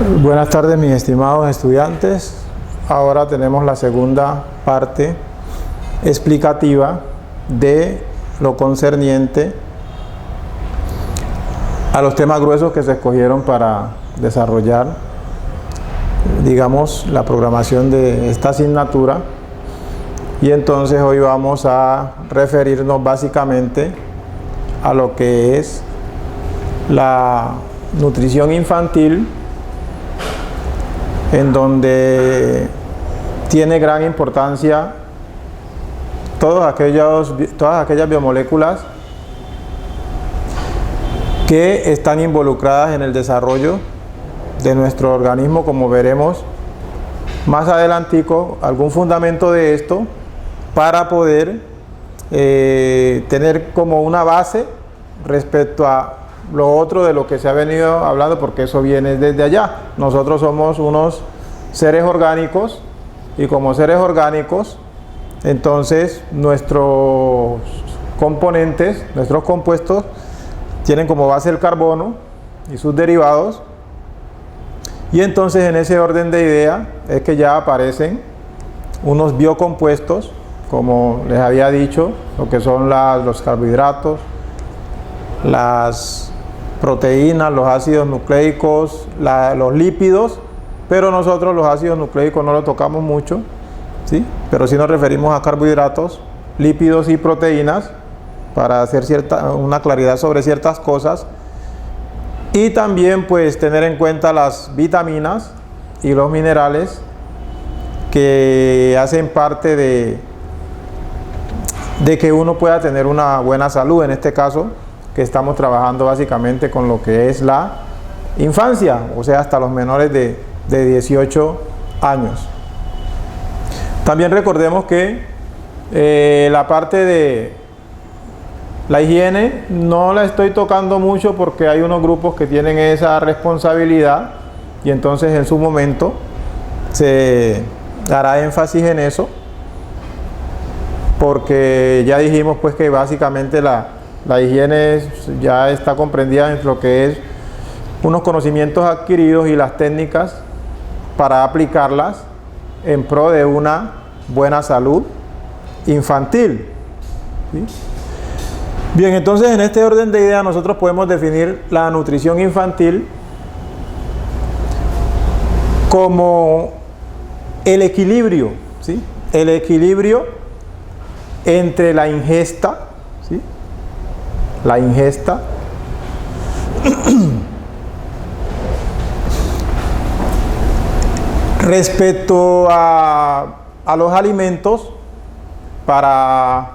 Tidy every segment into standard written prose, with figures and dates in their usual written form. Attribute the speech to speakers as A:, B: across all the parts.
A: Buenas tardes, mis estimados estudiantes. Ahora tenemos la segunda parte explicativa de lo concerniente a los temas gruesos que se escogieron para desarrollar, digamos, la programación de esta asignatura. Y entonces hoy vamos a referirnos básicamente a lo que es la nutrición infantil, en donde tiene gran importancia todas aquellas biomoléculas que están involucradas en el desarrollo de nuestro organismo, como veremos más adelantico, algún fundamento de esto para poder tener como una base respecto a lo otro de lo que se ha venido hablando, porque eso viene desde allá. Nosotros somos unos seres orgánicos y como seres orgánicos, entonces nuestros componentes, nuestros compuestos tienen como base el carbono y sus derivados, y entonces en ese orden de idea es que ya aparecen unos biocompuestos, como les había dicho, lo que son los carbohidratos, las proteínas, los ácidos nucleicos, los lípidos, pero nosotros los ácidos nucleicos no lo tocamos mucho, ¿sí? Pero sí nos referimos a carbohidratos, lípidos y proteínas para hacer una claridad sobre ciertas cosas, y también pues tener en cuenta las vitaminas y los minerales que hacen parte de que uno pueda tener una buena salud, en este caso que estamos trabajando básicamente con lo que es la infancia, o sea, hasta los menores de 18 años. También recordemos que la parte de la higiene no la estoy tocando mucho porque hay unos grupos que tienen esa responsabilidad, y entonces en su momento se dará énfasis en eso, porque ya dijimos pues que básicamente la higiene ya está comprendida en lo que es unos conocimientos adquiridos y las técnicas para aplicarlas en pro de una buena salud infantil, ¿sí? Bien, entonces en este orden de ideas nosotros podemos definir la nutrición infantil como el equilibrio, ¿sí? El equilibrio entre la ingesta, ¿sí? La ingesta respecto a los alimentos, para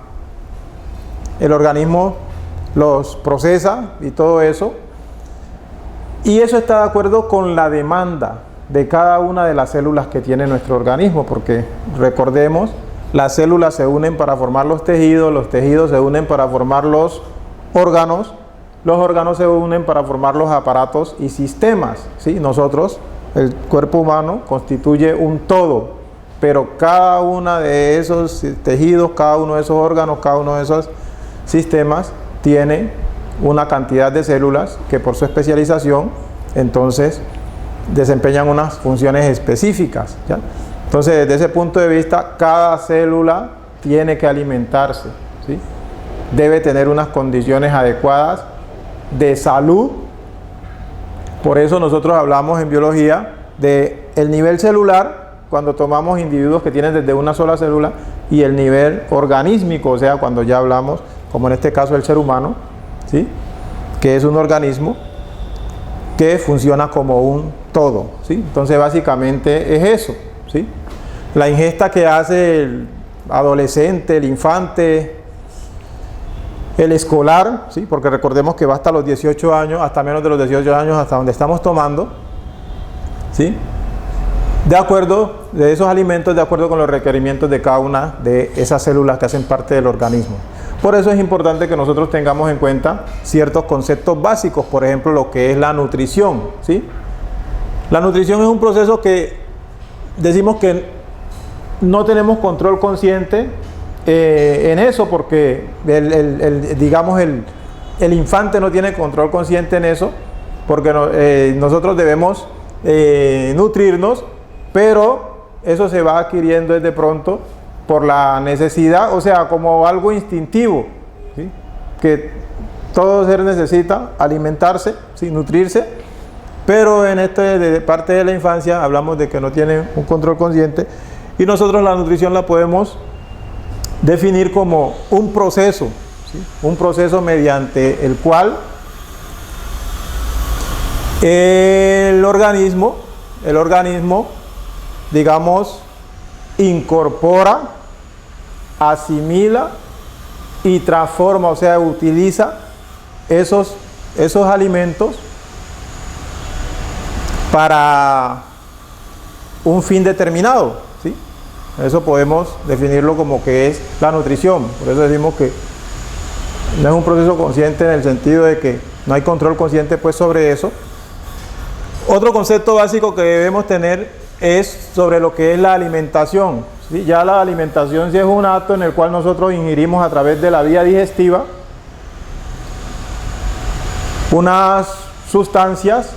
A: el organismo los procesa y todo eso, y eso está de acuerdo con la demanda de cada una de las células que tiene nuestro organismo, porque recordemos, las células se unen para formar los tejidos se unen para formar los órganos se unen para formar los aparatos y sistemas, ¿sí? Nosotros, el cuerpo humano, constituye un todo, pero cada uno de esos tejidos, cada uno de esos órganos, cada uno de esos sistemas tiene una cantidad de células que por su especialización entonces desempeñan unas funciones específicas, ¿ya? Entonces, desde ese punto de vista, cada célula tiene que alimentarse, ¿sí? Debe tener unas condiciones adecuadas de salud. Por eso nosotros hablamos en biología de el nivel celular cuando tomamos individuos que tienen desde una sola célula, y el nivel organísmico, o sea, cuando ya hablamos, como en este caso el ser humano, ¿sí? Que es un organismo que funciona como un todo, ¿sí? Entonces básicamente es eso, ¿sí? La ingesta que hace el adolescente, el infante, el escolar, ¿sí? Porque recordemos que va hasta los 18 años, hasta menos de los 18 años, hasta donde estamos tomando, ¿sí? De acuerdo, de esos alimentos, de acuerdo con los requerimientos de cada una de esas células que hacen parte del organismo. Por eso es importante que nosotros tengamos en cuenta ciertos conceptos básicos, por ejemplo, lo que es la nutrición, ¿sí? La nutrición es un proceso que decimos que no tenemos control consciente en eso, porque digamos el infante no tiene control consciente en eso, porque nosotros debemos nutrirnos, pero eso se va adquiriendo desde pronto por la necesidad, o sea, como algo instintivo, ¿sí? Que todo ser necesita alimentarse, ¿sí? Nutrirse, pero en de parte de la infancia hablamos de que no tiene un control consciente, y nosotros la nutrición la podemos definir como un proceso, ¿sí? Un proceso mediante el cual el organismo, digamos, incorpora, asimila y transforma, o sea, utiliza esos alimentos para un fin determinado, ¿sí? Eso podemos definirlo como que es la nutrición. Por eso decimos que no es un proceso consciente en el sentido de que no hay control consciente pues sobre eso. Otro concepto básico que debemos tener es sobre lo que es la alimentación, ¿sí? Ya la alimentación sí es un acto en el cual nosotros ingerimos a través de la vía digestiva unas sustancias,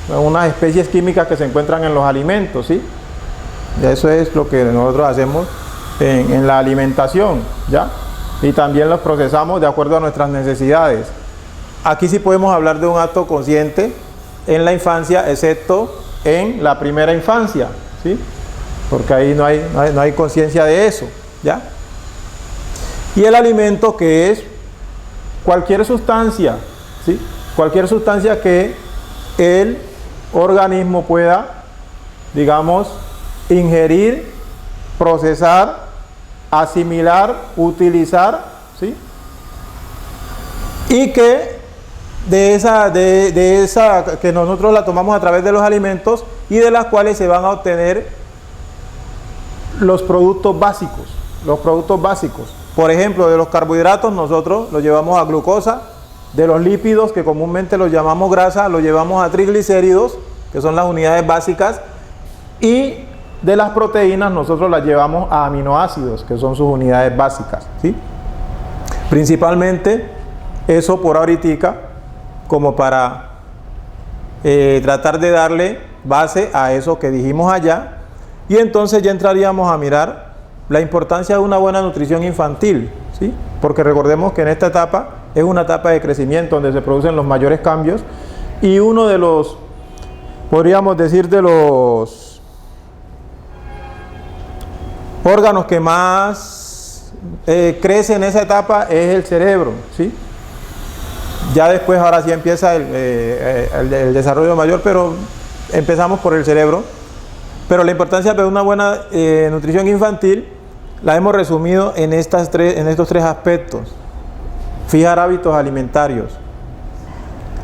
A: unas especies químicas que se encuentran en los alimentos, ¿sí? Eso es lo que nosotros hacemos en la alimentación, ¿ya? Y también los procesamos de acuerdo a nuestras necesidades. Aquí sí podemos hablar de un acto consciente en la infancia, excepto en la primera infancia, ¿sí? Porque ahí no hay conciencia de eso, ¿ya? Y el alimento, que es cualquier sustancia, ¿sí? Cualquier sustancia que el organismo pueda, digamos, ingerir, procesar, asimilar, utilizar, ¿sí? Y que de esa que nosotros la tomamos a través de los alimentos y de las cuales se van a obtener los productos básicos. Por ejemplo, de los carbohidratos nosotros los llevamos a glucosa, de los lípidos, que comúnmente los llamamos grasa, los llevamos a triglicéridos, que son las unidades básicas, y de las proteínas nosotros las llevamos a aminoácidos, que son sus unidades básicas, ¿sí? Principalmente eso por ahoritica, como para tratar de darle base a eso que dijimos allá, y entonces ya entraríamos a mirar la importancia de una buena nutrición infantil, ¿sí? Porque recordemos que en esta etapa es una etapa de crecimiento donde se producen los mayores cambios, y uno de los, podríamos decir, de los órganos que más crece en esa etapa es el cerebro, ¿sí? Ya después, ahora sí empieza el desarrollo mayor, pero empezamos por el cerebro. Pero la importancia de una buena nutrición infantil la hemos resumido en estos tres aspectos: fijar hábitos alimentarios,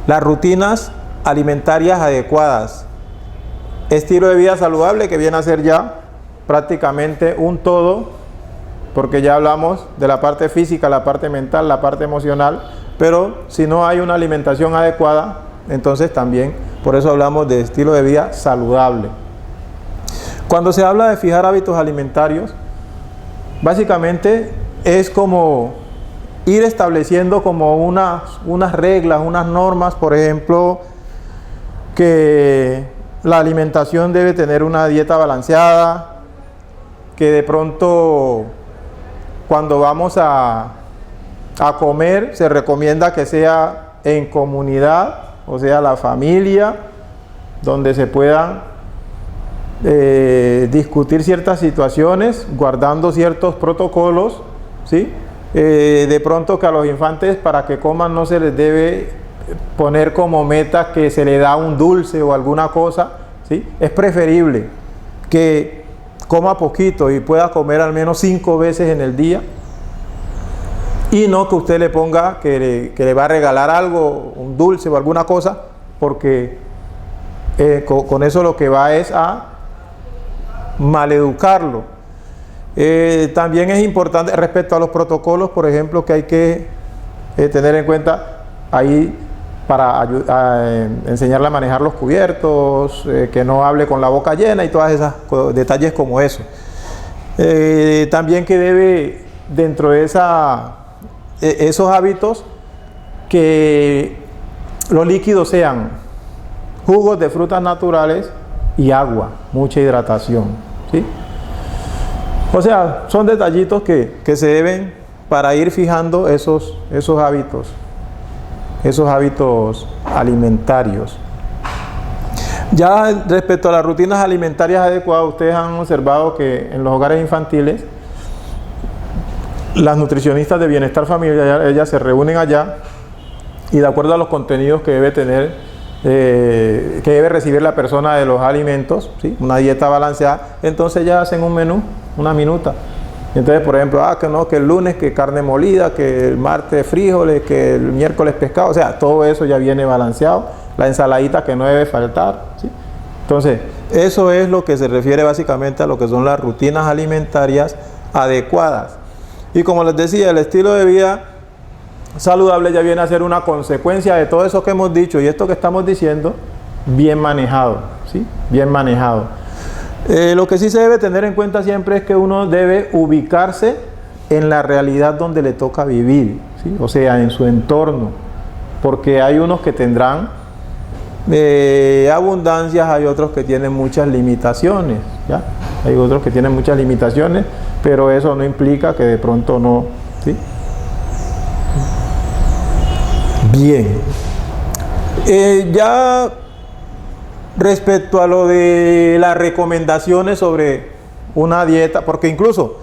A: las rutinas alimentarias adecuadas, estilo de vida saludable, que viene a ser ya prácticamente un todo, porque ya hablamos de la parte física, la parte mental, la parte emocional, pero si no hay una alimentación adecuada, entonces también, por eso hablamos de estilo de vida saludable. Cuando se habla de fijar hábitos alimentarios, básicamente es como ir estableciendo como unas reglas, unas normas, por ejemplo, que la alimentación debe tener una dieta balanceada, que de pronto cuando vamos a comer se recomienda que sea en comunidad, o sea, la familia, donde se puedan discutir ciertas situaciones, guardando ciertos protocolos, ¿sí? De pronto que a los infantes, para que coman, no se les debe poner como meta que se le da un dulce o alguna cosa, ¿sí? Es preferible que coma poquito y pueda comer al menos 5 veces en el día, y no que usted le ponga que le va a regalar algo, un dulce o alguna cosa, porque con eso lo que va es a maleducarlo. También es importante respecto a los protocolos, por ejemplo, que hay que tener en cuenta ahí para enseñarle a manejar los cubiertos, que no hable con la boca llena y todas esas detalles como eso. También que debe, dentro de esos hábitos, que los líquidos sean jugos de frutas naturales y agua, mucha hidratación, ¿sí? O sea, son detallitos que se deben para ir fijando esos hábitos alimentarios. Ya respecto a las rutinas alimentarias adecuadas, ustedes han observado que en los hogares infantiles las nutricionistas de bienestar familiar, ellas se reúnen allá y de acuerdo a los contenidos que debe tener, que debe recibir la persona de los alimentos, ¿sí? Una dieta balanceada, entonces ya hacen un menú, una minuta. Entonces, por ejemplo, que el lunes que carne molida, que el martes frijoles, que el miércoles pescado, o sea, todo eso ya viene balanceado. La ensaladita que no debe faltar, ¿sí? Entonces, eso es lo que se refiere básicamente a lo que son las rutinas alimentarias adecuadas. Y como les decía, el estilo de vida saludable ya viene a ser una consecuencia de todo eso que hemos dicho y esto que estamos diciendo, bien manejado, ¿sí? Bien manejado. Lo que sí se debe tener en cuenta siempre es que uno debe ubicarse en la realidad donde le toca vivir, ¿sí? O sea, en su entorno, porque hay unos que tendrán abundancias, hay otros que tienen muchas limitaciones, ¿ya? Hay otros que tienen muchas limitaciones, pero eso no implica que de pronto no, ¿sí? Bien. Ya respecto a lo de las recomendaciones sobre una dieta, porque incluso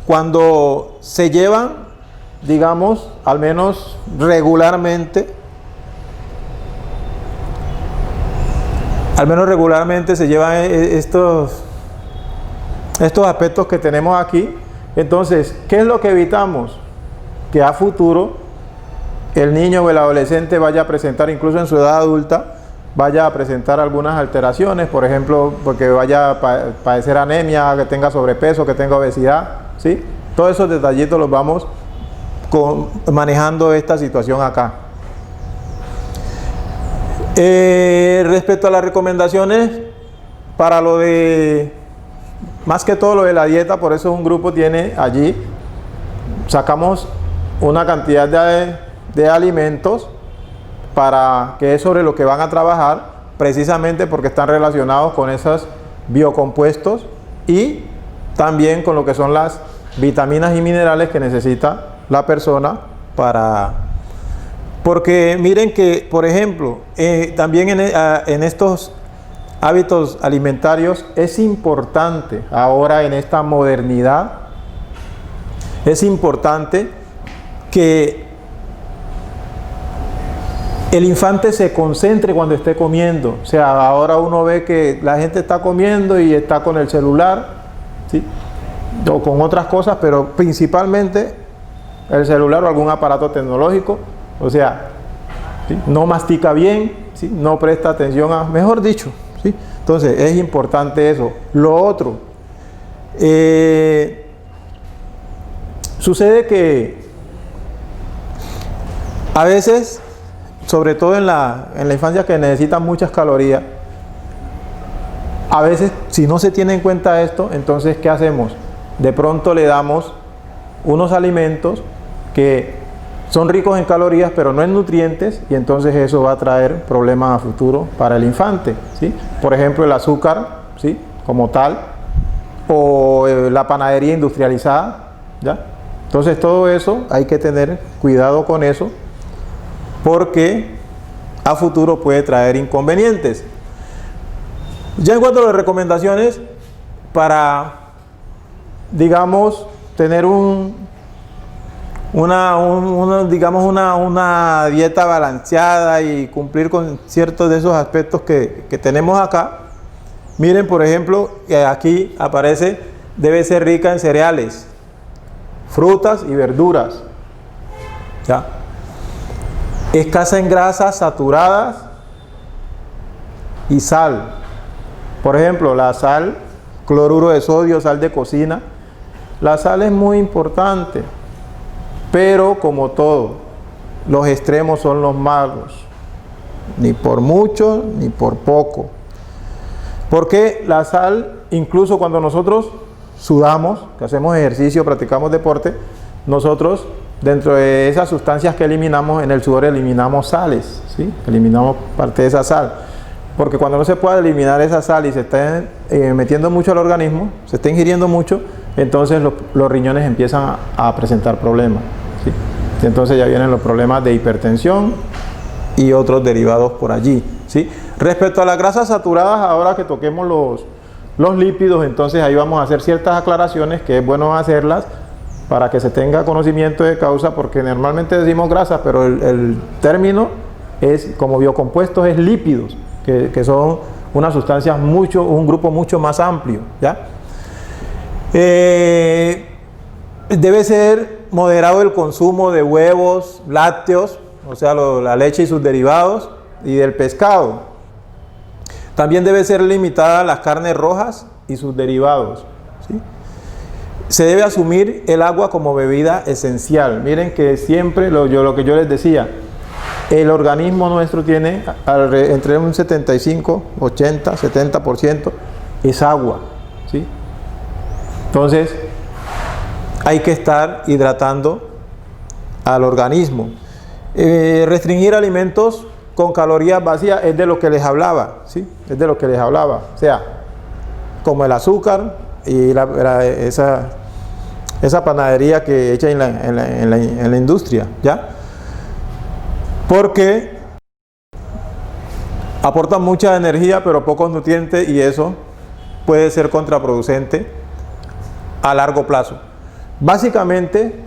A: cuando se llevan, digamos, al menos regularmente se llevan estos aspectos que tenemos aquí. Entonces, ¿qué es lo que evitamos? Que a futuro el niño o el adolescente vaya a presentar, incluso en su edad adulta, vaya a presentar algunas alteraciones, por ejemplo, porque vaya a padecer anemia, que tenga sobrepeso, que tenga obesidad, ¿sí? Todos esos detallitos los vamos manejando esta situación acá. Respecto a las recomendaciones para lo de, más que todo lo de la dieta, por eso un grupo tiene allí, sacamos una cantidad de alimentos para que es sobre lo que van a trabajar, precisamente porque están relacionados con esos biocompuestos y también con lo que son las vitaminas y minerales que necesita la persona para... Porque miren que, por ejemplo, también en estos hábitos alimentarios es importante, ahora en esta modernidad, es importante que el infante se concentre cuando esté comiendo. O sea, ahora uno ve que la gente está comiendo y está con el celular, ¿sí? O con otras cosas, pero principalmente el celular o algún aparato tecnológico. O sea, ¿sí? No mastica bien, ¿sí? No presta atención a, mejor dicho, ¿sí? Entonces es importante eso. Lo otro, sucede que a veces, sobre todo en la infancia, que necesitan muchas calorías, a veces si no se tiene en cuenta esto, entonces ¿qué hacemos? De pronto le damos unos alimentos que son ricos en calorías pero no en nutrientes, y entonces eso va a traer problemas a futuro para el infante, ¿sí? Por ejemplo, el azúcar, ¿sí? Como tal, o la panadería industrializada, ¿ya? Entonces todo eso hay que tener cuidado con eso, porque a futuro puede traer inconvenientes. Ya en cuanto a las recomendaciones para, digamos, tener una dieta balanceada y cumplir con ciertos de esos aspectos que tenemos acá, miren, por ejemplo, que aquí aparece, debe ser rica en cereales, frutas y verduras, ¿ya? Escasa en grasas saturadas y sal. Por ejemplo, la sal, cloruro de sodio, sal de cocina. La sal es muy importante, pero como todo, los extremos son los malos. Ni por mucho, ni por poco. Porque la sal, incluso cuando nosotros sudamos, que hacemos ejercicio, practicamos deporte, nosotros, dentro de esas sustancias que eliminamos, en el sudor eliminamos sales, ¿sí? Eliminamos parte de esa sal. porque cuando no se puede eliminar esa sal y se está metiendo mucho al organismo, se está ingiriendo mucho, entonces los riñones empiezan a presentar problemas, ¿sí? Entonces ya vienen los problemas de hipertensión y otros derivados por allí, ¿sí? Respecto a las grasas saturadas, ahora que toquemos los lípidos, entonces ahí vamos a hacer ciertas aclaraciones que es bueno hacerlas para que se tenga conocimiento de causa, porque normalmente decimos grasas, pero el término es, como biocompuestos, es lípidos, que son unas sustancias un grupo mucho más amplio, ¿ya? Debe ser moderado el consumo de huevos, lácteos, o sea, la leche y sus derivados, y del pescado. También debe ser limitada las carnes rojas y sus derivados, ¿sí? Se debe asumir el agua como bebida esencial. Miren que siempre, lo que yo les decía, el organismo nuestro tiene entre un 75, 80, 70% es agua, ¿sí? Entonces, hay que estar hidratando al organismo. Restringir alimentos con calorías vacías es de lo que les hablaba, ¿sí? Es de lo que les hablaba. O sea, como el azúcar y esa panadería que echa en la industria, ¿ya? Porque aportan mucha energía pero pocos nutrientes, y eso puede ser contraproducente a largo plazo. Básicamente,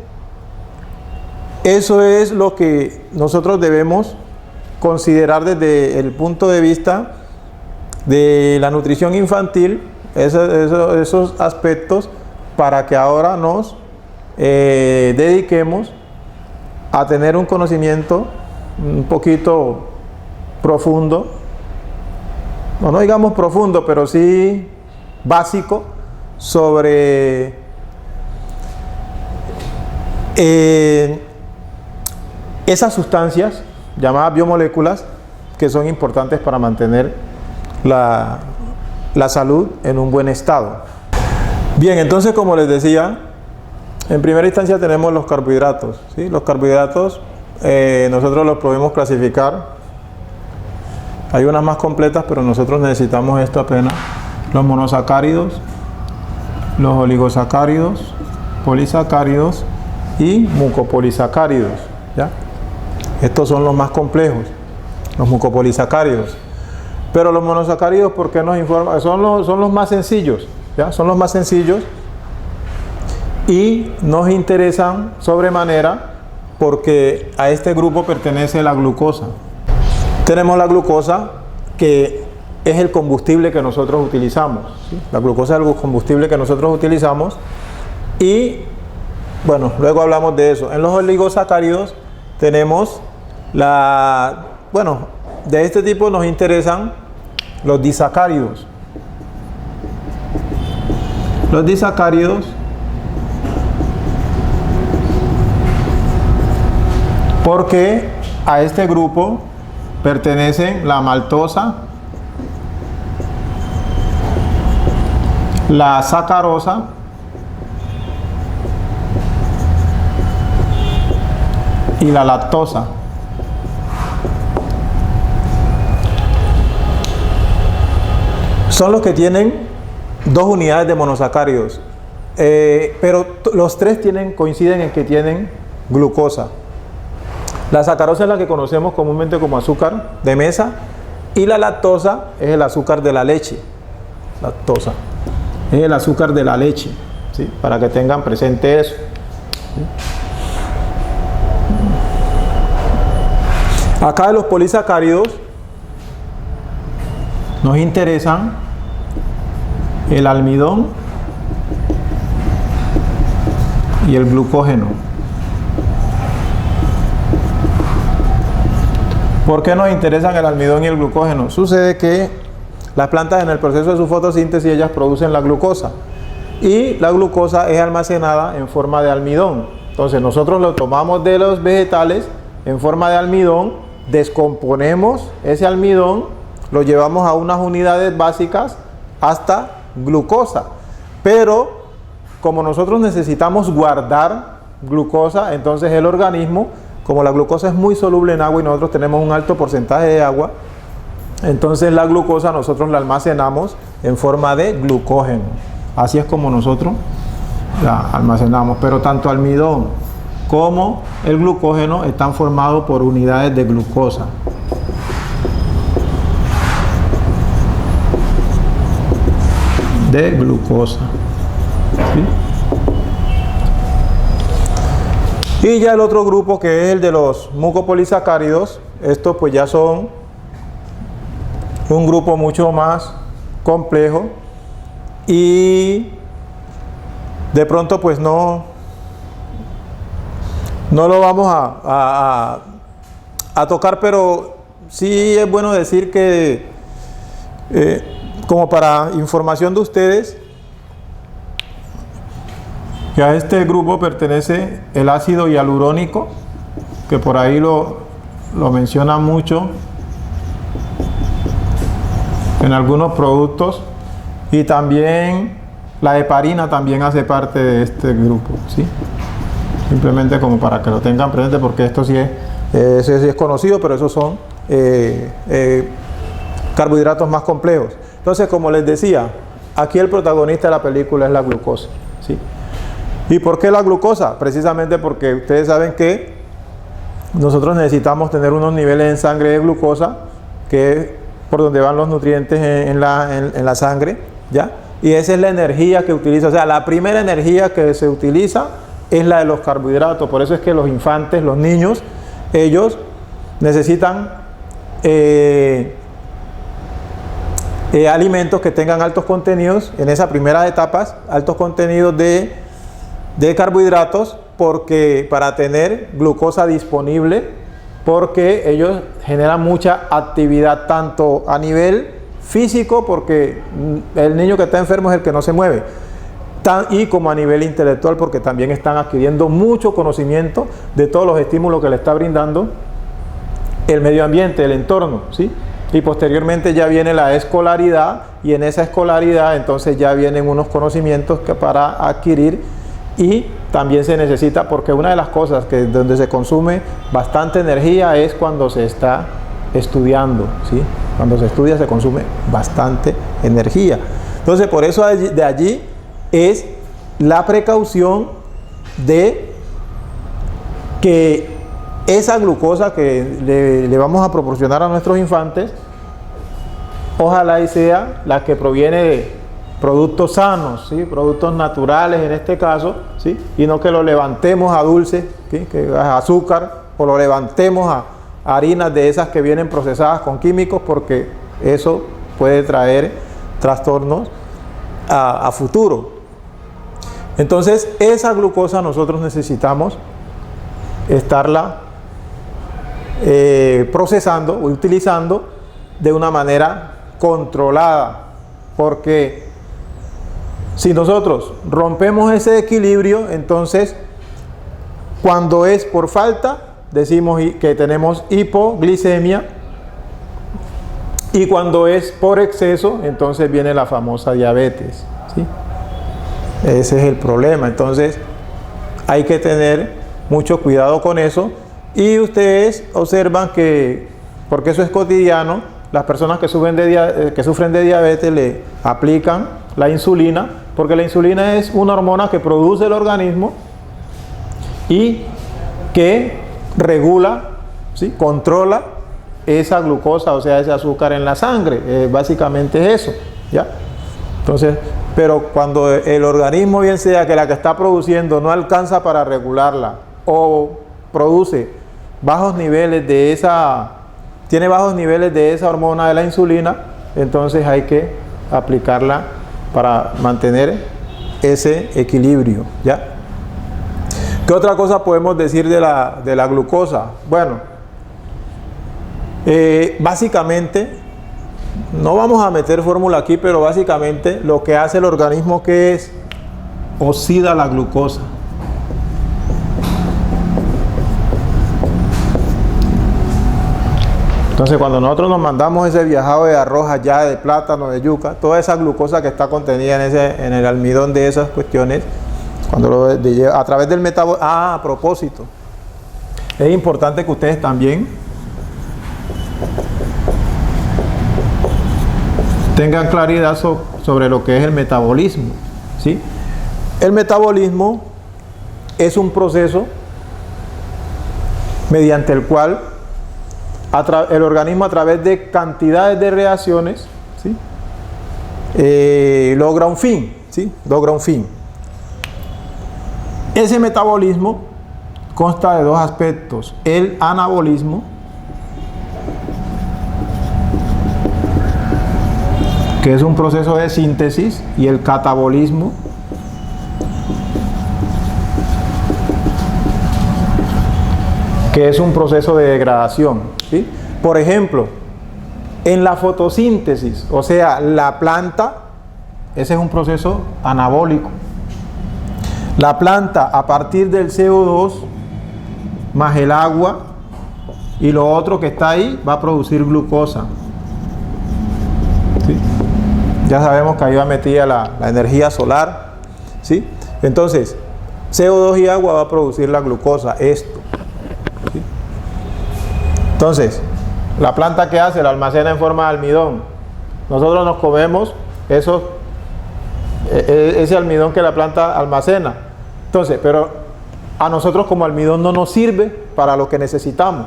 A: eso es lo que nosotros debemos considerar desde el punto de vista de la nutrición infantil, esos aspectos, para que ahora nos dediquemos a tener un conocimiento un poquito profundo, no digamos profundo, pero sí básico, sobre esas sustancias llamadas biomoléculas que son importantes para mantener la salud en un buen estado. Bien, entonces, como les decía, en primera instancia tenemos los carbohidratos, ¿sí? Los carbohidratos nosotros los podemos clasificar. Hay unas más completas, pero nosotros necesitamos esto apenas. Los monosacáridos, los oligosacáridos, polisacáridos y mucopolisacáridos, ¿ya? Estos son los más complejos, los mucopolisacáridos. Pero los monosacáridos, ¿por qué nos informan? Son los más sencillos, ¿ya? Son los más sencillos y nos interesan sobremanera porque a este grupo pertenece la glucosa. Tenemos la glucosa, que es el combustible que nosotros utilizamos, ¿sí? La glucosa es el combustible que nosotros utilizamos, y bueno, luego hablamos de eso. En los oligosacáridos tenemos de este tipo nos interesan los disacáridos. Los disacáridos, porque a este grupo pertenecen la maltosa, la sacarosa y la lactosa. Son los que tienen 2 unidades de monosacáridos, pero los 3 coinciden en que tienen glucosa. La sacarosa es la que conocemos comúnmente como azúcar de mesa, y la lactosa es el azúcar de la leche. Lactosa es el azúcar de la leche, ¿sí? Para que tengan presente eso, ¿sí? Acá de los polisacáridos nos interesan el almidón y el glucógeno. ¿Por qué nos interesan el almidón y el glucógeno? Sucede que las plantas, en el proceso de su fotosíntesis, ellas producen la glucosa, y la glucosa es almacenada en forma de almidón. Entonces nosotros lo tomamos de los vegetales en forma de almidón, descomponemos ese almidón, lo llevamos a unas unidades básicas hasta glucosa. Pero como nosotros necesitamos guardar glucosa, entonces el organismo, como la glucosa es muy soluble en agua y nosotros tenemos un alto porcentaje de agua, Entonces la glucosa nosotros la almacenamos en forma de glucógeno. Así es como nosotros la almacenamos. Pero tanto almidón como el glucógeno están formados por unidades de glucosa. De glucosa. ¿Sí? Y ya el otro grupo, que es el de los mucopolisacáridos, estos pues ya son un grupo mucho más complejo y de pronto pues no lo vamos a tocar, pero sí es bueno decir que como para información de ustedes, que a este grupo pertenece el ácido hialurónico, que por ahí lo menciona mucho en algunos productos, y también la heparina también hace parte de este grupo, ¿sí? Simplemente como para que lo tengan presente, porque esto sí es conocido, pero esos son carbohidratos más complejos. Entonces, como les decía, aquí el protagonista de la película es la glucosa, ¿sí? ¿Y por qué la glucosa? Precisamente porque ustedes saben que nosotros necesitamos tener unos niveles en sangre de glucosa, que es por donde van los nutrientes en la sangre, ¿ya? Y esa es la energía que utiliza, o sea, la primera energía que se utiliza es la de los carbohidratos. Por eso es que los infantes, los niños, ellos necesitan alimentos que tengan altos contenidos, en esas primeras etapas, altos contenidos de carbohidratos, porque para tener glucosa disponible, porque ellos generan mucha actividad tanto a nivel físico, porque el niño que está enfermo es el que no se mueve, y como a nivel intelectual, porque también están adquiriendo mucho conocimiento de todos los estímulos que le está brindando el medio ambiente, el entorno, ¿sí? Y posteriormente ya viene la escolaridad, y en esa escolaridad entonces ya vienen unos conocimientos que para adquirir, y también se necesita, porque una de las cosas que donde se consume bastante energía es cuando se está estudiando, ¿sí? Cuando se estudia se consume bastante energía. Entonces, por eso de allí es la precaución de que esa glucosa que le vamos a proporcionar a nuestros infantes, ojalá y sea la que proviene de productos sanos, ¿sí? Productos naturales en este caso, ¿sí? Y no que lo levantemos a dulce, ¿sí? Que a azúcar, o lo levantemos a harinas de esas que vienen procesadas con químicos, porque eso puede traer trastornos a futuro. Entonces, esa glucosa nosotros necesitamos estarla procesando o utilizando de una manera controlada, porque si nosotros rompemos ese equilibrio, entonces cuando es por falta decimos que tenemos hipoglicemia, y cuando es por exceso entonces viene la famosa diabetes, ¿sí? Ese es el problema. Entonces hay que tener mucho cuidado con eso, y ustedes observan que, porque eso es cotidiano, las personas que sufren de diabetes le aplican la insulina, porque la insulina es una hormona que produce el organismo y que regula, ¿sí? Controla esa glucosa, o sea, ese azúcar en la sangre. Básicamente es eso, ¿ya? Entonces, pero cuando el organismo, bien sea que la que está produciendo no alcanza para regularla, o produce bajos niveles de tiene bajos niveles de esa hormona de la insulina, entonces hay que aplicarla para mantener ese equilibrio, ¿ya? ¿Qué otra cosa podemos decir de la glucosa? Bueno, básicamente, no vamos a meter fórmula aquí, pero básicamente lo que hace el organismo, que es oxida la glucosa. Entonces, cuando nosotros nos mandamos ese viajado de arroz allá, de plátano, de yuca, toda esa glucosa que está contenida en el almidón de esas cuestiones, cuando a través del metabolismo... a propósito, es importante que ustedes también tengan claridad sobre lo que es el metabolismo, ¿sí? El metabolismo es un proceso mediante el cual el organismo, a través de cantidades de reacciones, ¿sí? Logra un fin, ¿sí? Logra un fin. Ese metabolismo consta de dos aspectos: el anabolismo, que es un proceso de síntesis, y el catabolismo, que es un proceso de degradación, ¿sí? Por ejemplo, en la fotosíntesis, o sea, la planta, ese es un proceso anabólico. La planta, a partir del CO2 más el agua y lo otro que está ahí, va a producir glucosa, ¿sí? Ya sabemos que ahí va metida la energía solar, ¿sí? Entonces, CO2 y agua va a producir la glucosa, esto, ¿sí? Entonces, la planta, ¿qué hace? La almacena en forma de almidón. Nosotros nos comemos ese almidón que la planta almacena. Entonces, pero a nosotros como almidón no nos sirve para lo que necesitamos.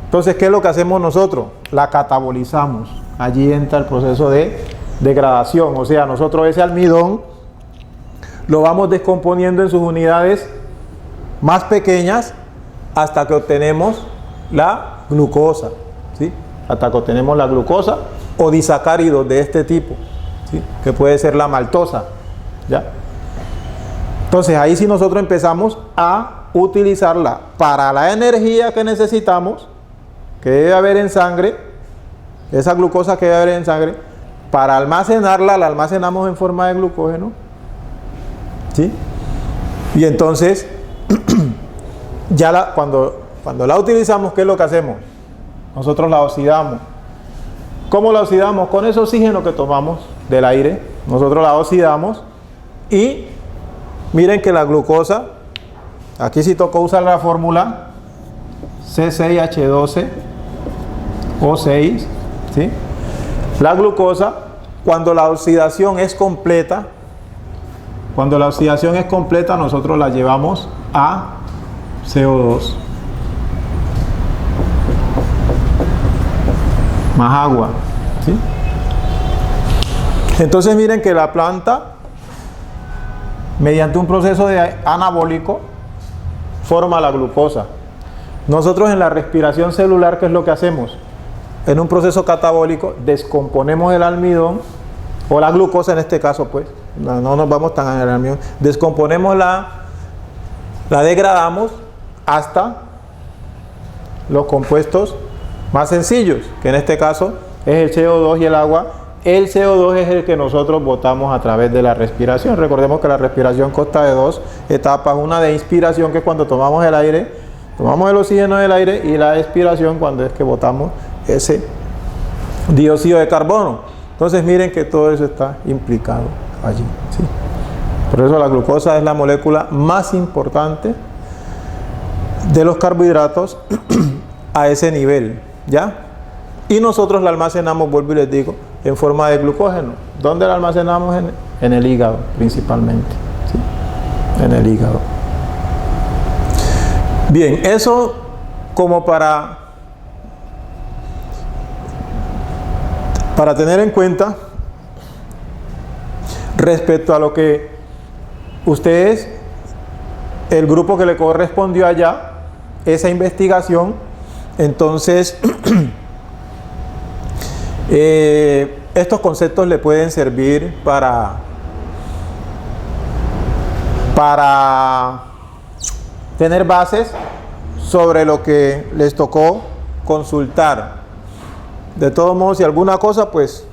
A: Entonces, ¿qué es lo que hacemos nosotros? La catabolizamos. Allí entra el proceso de degradación. O sea, nosotros ese almidón lo vamos descomponiendo en sus unidades más pequeñas hasta que obtenemos la glucosa, ¿sí? Hasta que obtenemos la glucosa o disacáridos de este tipo, ¿sí? Que puede ser la maltosa, ¿ya? Entonces ahí sí nosotros empezamos a utilizarla para la energía que necesitamos, que debe haber en sangre, esa glucosa que debe haber en sangre, para almacenarla, la almacenamos en forma de glucógeno, ¿sí? Y entonces ya cuando la utilizamos, ¿qué es lo que hacemos? Nosotros la oxidamos. ¿Cómo la oxidamos? Con ese oxígeno que tomamos del aire, nosotros la oxidamos y miren que la glucosa, aquí sí tocó usar la fórmula C6H12O6, ¿sí? La glucosa, cuando la oxidación es completa, nosotros la llevamos a CO2 más agua, ¿sí? Entonces miren que la planta, mediante un proceso anabólico, forma la glucosa. Nosotros en la respiración celular, ¿qué es lo que hacemos? En un proceso catabólico descomponemos el almidón, o la glucosa en este caso, pues, no nos vamos tan en el almidón, descomponemos la degradamos hasta los compuestos más sencillos, que en este caso es el CO2 y el agua. El CO2 es el que nosotros botamos a través de la respiración. Recordemos que la respiración consta de dos etapas: una de inspiración, que es cuando tomamos el aire, tomamos el oxígeno del aire, y la expiración, cuando es que botamos ese dióxido de carbono. Entonces miren que todo eso está implicado allí, ¿sí? Por eso la glucosa es la molécula más importante de los carbohidratos a ese nivel, ¿ya? Y nosotros la almacenamos, vuelvo y les digo, en forma de glucógeno. ¿Dónde la almacenamos? En el hígado, principalmente, ¿sí? En el hígado. Bien, eso como para tener en cuenta respecto a lo que ustedes, el grupo que le correspondió allá, esa investigación. Entonces estos conceptos le pueden servir para tener bases sobre lo que les tocó consultar. De todos modos, si alguna cosa, pues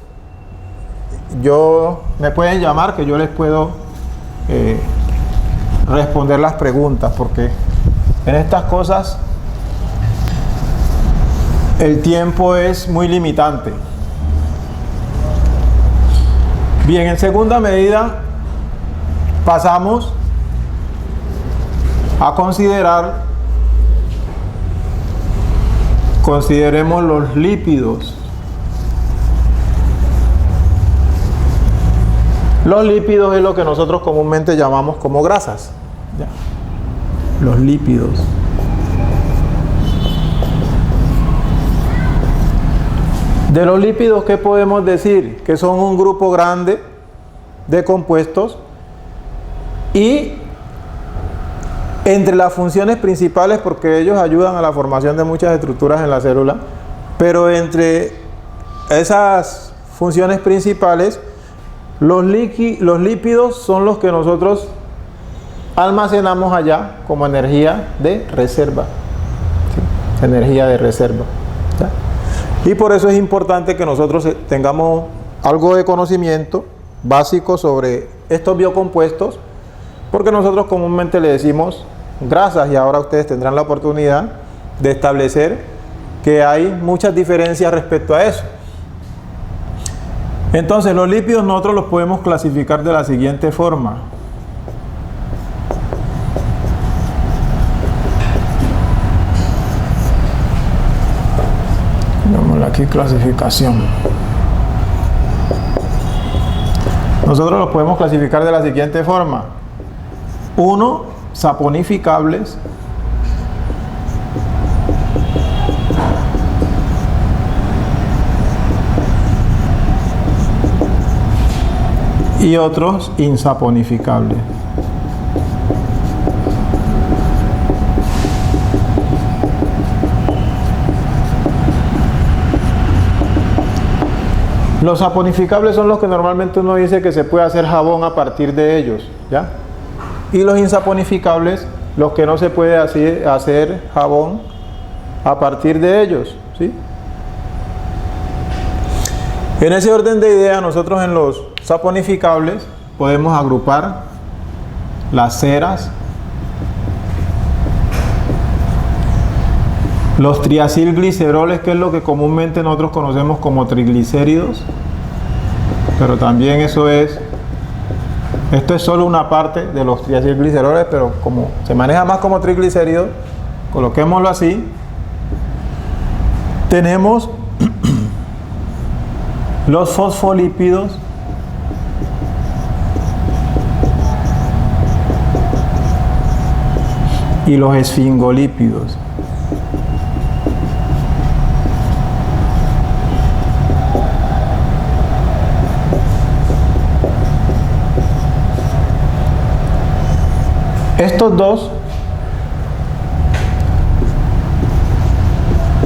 A: me pueden llamar, que yo les puedo responder las preguntas, porque en estas cosas el tiempo es muy limitante. Bien, en segunda medida pasamos a consideremos los lípidos. Los lípidos es lo que nosotros comúnmente llamamos como grasas. ¿Ya? Los lípidos. De los lípidos, ¿qué podemos decir? Que son un grupo grande de compuestos y entre las funciones principales, porque ellos ayudan a la formación de muchas estructuras en la célula, pero entre esas funciones principales, los lípidos son los que nosotros almacenamos allá como energía de reserva. ¿Sí? Energía de reserva. ¿Ya? Y por eso es importante que nosotros tengamos algo de conocimiento básico sobre estos biocompuestos, porque nosotros comúnmente le decimos grasas y ahora ustedes tendrán la oportunidad de establecer que hay muchas diferencias respecto a eso. Entonces los lípidos nosotros los podemos clasificar de la siguiente forma. Aquí clasificación. Nosotros los podemos clasificar de la siguiente forma. 1, saponificables. Y otros insaponificables. Los saponificables son los que normalmente uno dice que se puede hacer jabón a partir de ellos, ¿ya? Y los insaponificables, los que no se puede hacer jabón a partir de ellos, ¿sí? En ese orden de ideas, nosotros en los saponificables podemos agrupar las ceras, los triacilgliceroles, que es lo que comúnmente nosotros conocemos como triglicéridos, pero también esto es solo una parte de los triacilgliceroles, pero como se maneja más como triglicéridos, coloquémoslo así. Tenemos los fosfolípidos, y los esfingolípidos. Estos dos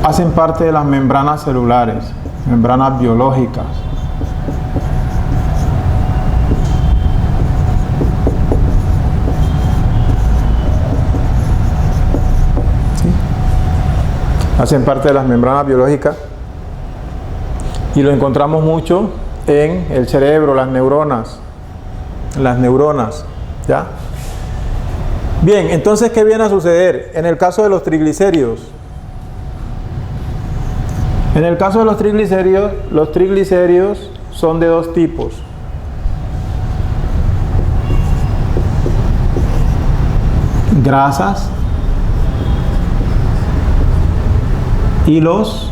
A: hacen parte de las membranas celulares, membranas biológicas. ¿Sí? Hacen parte de las membranas biológicas y lo encontramos mucho en el cerebro, las neuronas, ¿ya? Bien, entonces, ¿qué viene a suceder en el caso de los triglicéridos? En el caso de los triglicéridos son de dos tipos. Grasas y los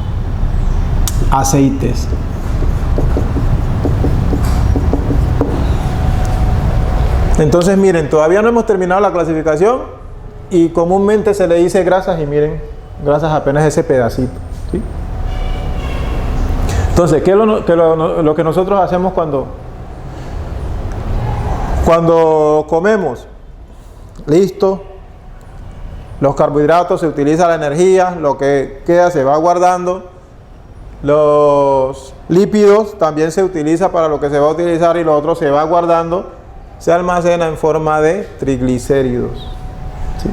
A: aceites. Entonces miren, todavía no hemos terminado la clasificación y comúnmente se le dice grasas y miren, grasas apenas ese pedacito, ¿sí? Entonces, ¿qué es lo que nosotros hacemos cuando comemos? Listo, los carbohidratos, se utiliza la energía, lo que queda se va guardando. Los lípidos también se utiliza para lo que se va a utilizar y lo otro se va guardando. Se almacena en forma de triglicéridos, ¿sí?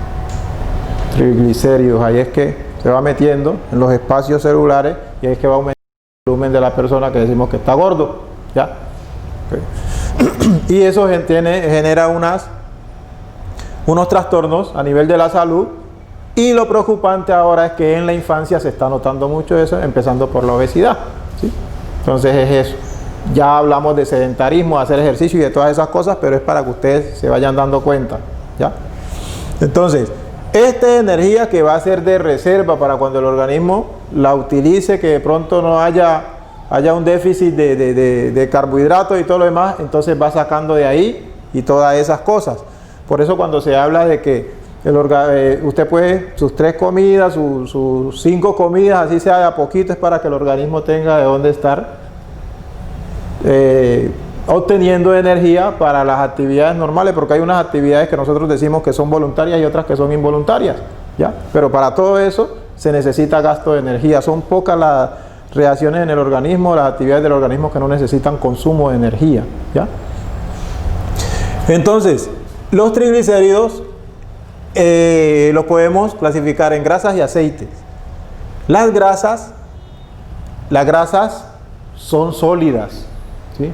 A: Triglicéridos, ahí es que se va metiendo en los espacios celulares y ahí es que va aumentando el volumen de la persona que decimos que está gordo, ¿ya? Okay. Y eso genera unos trastornos a nivel de la salud, y lo preocupante ahora es que en la infancia se está notando mucho eso, empezando por la obesidad, ¿sí? Entonces es eso. Ya hablamos de sedentarismo, de hacer ejercicio y de todas esas cosas, pero es para que ustedes se vayan dando cuenta, ¿ya? Entonces, esta energía que va a ser de reserva para cuando el organismo la utilice, que de pronto no haya haya un déficit de carbohidratos y todo lo demás, entonces va sacando de ahí y todas esas cosas. Por eso cuando se habla de que usted puede, sus 3 comidas, sus 5 comidas, así sea de a poquito, es para que el organismo tenga de dónde estar obteniendo energía para las actividades normales, porque hay unas actividades que nosotros decimos que son voluntarias y otras que son involuntarias, ¿ya? Pero para todo eso se necesita gasto de energía. Son pocas las reacciones en el organismo, las actividades del organismo que no necesitan consumo de energía, ¿ya? Entonces, los triglicéridos los podemos clasificar en grasas y aceites. Las grasas son sólidas, ¿sí?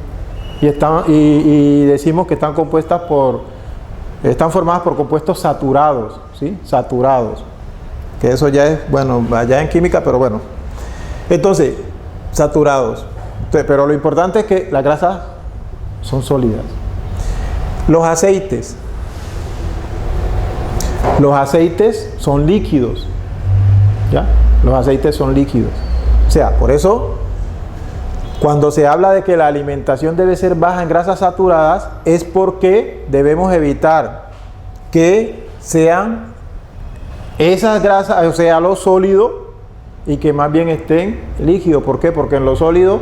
A: Y decimos que están formadas por compuestos saturados, ¿sí? Saturados. Que eso ya es, bueno, allá en química, pero bueno. Entonces, saturados. Pero lo importante es que las grasas son sólidas. Los aceites son líquidos, ¿ya? Los aceites son líquidos. O sea, por eso, cuando se habla de que la alimentación debe ser baja en grasas saturadas, es porque debemos evitar que sean esas grasas, o sea, lo sólido, y que más bien estén líquidos. ¿Por qué? Porque en lo sólido,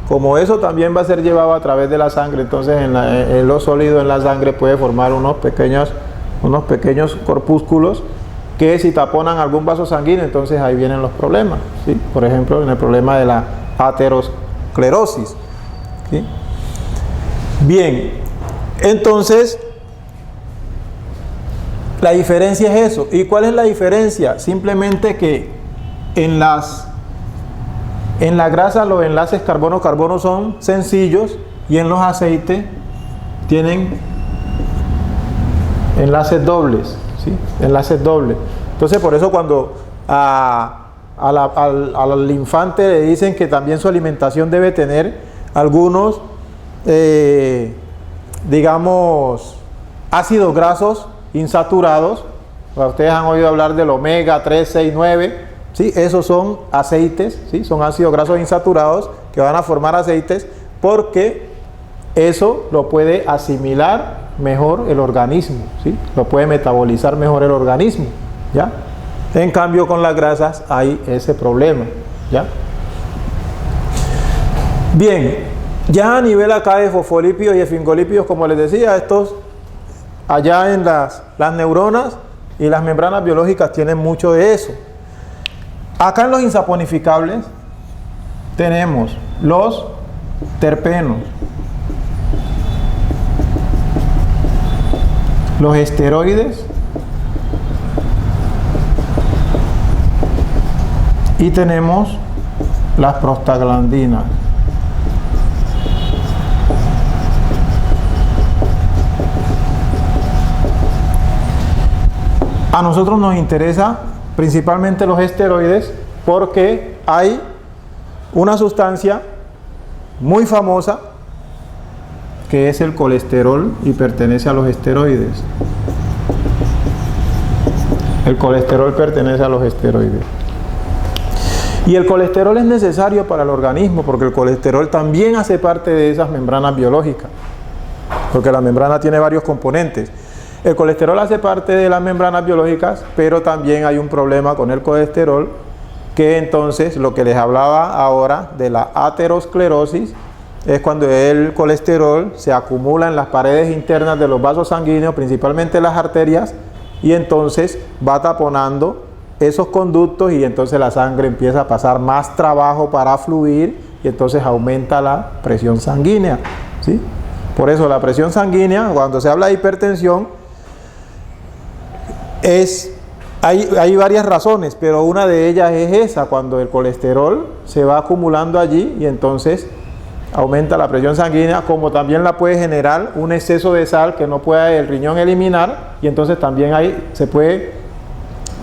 A: como eso también va a ser llevado a través de la sangre, entonces en lo sólido en la sangre puede formar unos pequeños corpúsculos que si taponan algún vaso sanguíneo, entonces ahí vienen los problemas, ¿sí? Por ejemplo, en el problema de la aterosclerosis, ¿sí? Bien, entonces la diferencia es eso. ¿Y cuál es la diferencia? Simplemente que en la grasa los enlaces carbono-carbono son sencillos y en los aceites tienen enlaces dobles, ¿sí? Enlaces dobles. Entonces, por eso cuando al infante le dicen que también su alimentación debe tener algunos, digamos, ácidos grasos insaturados. Ustedes han oído hablar del omega 3, 6, 9, ¿sí? Esos son aceites, ¿sí? Son ácidos grasos insaturados que van a formar aceites porque eso lo puede asimilar mejor el organismo, ¿sí? Lo puede metabolizar mejor el organismo, ¿ya? En cambio con las grasas hay ese problema, ¿ya? Bien, ya a nivel acá de fosfolípidos y esfingolípidos, como les decía, estos allá en las neuronas y las membranas biológicas tienen mucho de eso. Acá en los insaponificables tenemos los terpenos, los esteroides y tenemos las prostaglandinas. A nosotros nos interesa principalmente los esteroides porque hay una sustancia muy famosa que es el colesterol y pertenece a los esteroides. El colesterol pertenece a los esteroides. Y el colesterol es necesario para el organismo porque el colesterol también hace parte de esas membranas biológicas, porque la membrana tiene varios componentes. El colesterol hace parte de las membranas biológicas, pero también hay un problema con el colesterol, que entonces lo que les hablaba ahora de la aterosclerosis es cuando el colesterol se acumula en las paredes internas de los vasos sanguíneos, principalmente las arterias, y entonces va taponando esos conductos y entonces la sangre empieza a pasar más trabajo para fluir y entonces aumenta la presión sanguínea, ¿sí? Por eso la presión sanguínea, cuando se habla de hipertensión, hay varias razones, pero una de ellas es esa, cuando el colesterol se va acumulando allí y entonces aumenta la presión sanguínea, como también la puede generar un exceso de sal que no puede el riñón eliminar, y entonces también puede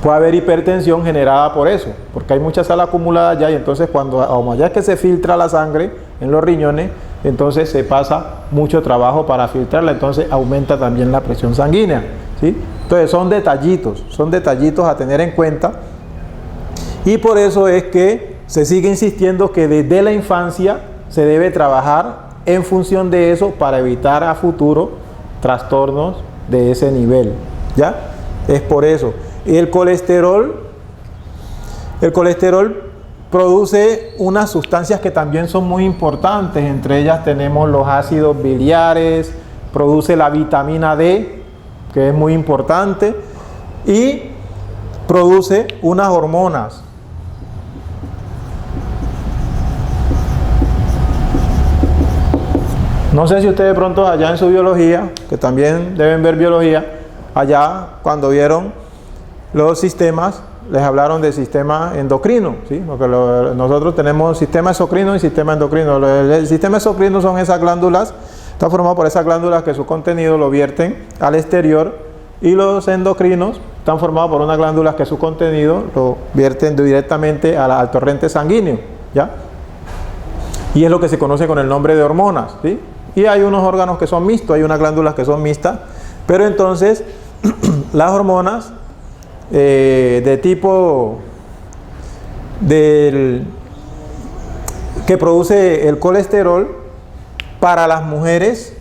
A: haber hipertensión generada por eso, porque hay mucha sal acumulada allá, y entonces como ya es que se filtra la sangre en los riñones, entonces se pasa mucho trabajo para filtrarla, entonces aumenta también la presión sanguínea, ¿sí? Entonces son detallitos a tener en cuenta, y por eso es que se sigue insistiendo que desde la infancia se debe trabajar en función de eso para evitar a futuro trastornos de ese nivel, ¿ya? Es por eso. El colesterol produce unas sustancias que también son muy importantes, entre ellas tenemos los ácidos biliares, produce la vitamina D, que es muy importante, y produce unas hormonas. No sé si ustedes de pronto allá en su biología, que también deben ver biología, allá cuando vieron los sistemas, les hablaron del sistema endocrino, ¿sí? Porque nosotros tenemos sistema exocrino y sistema endocrino. El sistema exocrino son esas glándulas, está formado por esas glándulas que su contenido lo vierten al exterior, y los endocrinos están formados por unas glándulas que su contenido lo vierten directamente al torrente sanguíneo, ¿ya? Y es lo que se conoce con el nombre de hormonas, ¿sí? Y hay unos órganos que son mixtos, hay unas glándulas que son mixtas, pero entonces las hormonas de tipo que produce el colesterol para las mujeres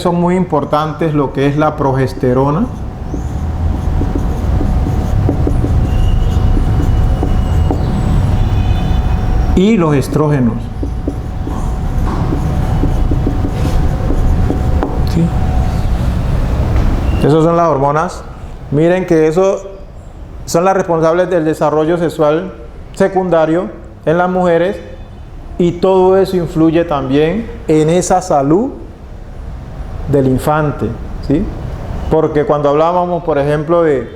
A: son muy importantes lo que es la progesterona y los estrógenos. ¿Sí? Esas son las hormonas. Miren que eso son las responsables del desarrollo sexual secundario en las mujeres, y todo eso influye también en esa salud del infante, ¿sí? Porque cuando hablábamos, por ejemplo, de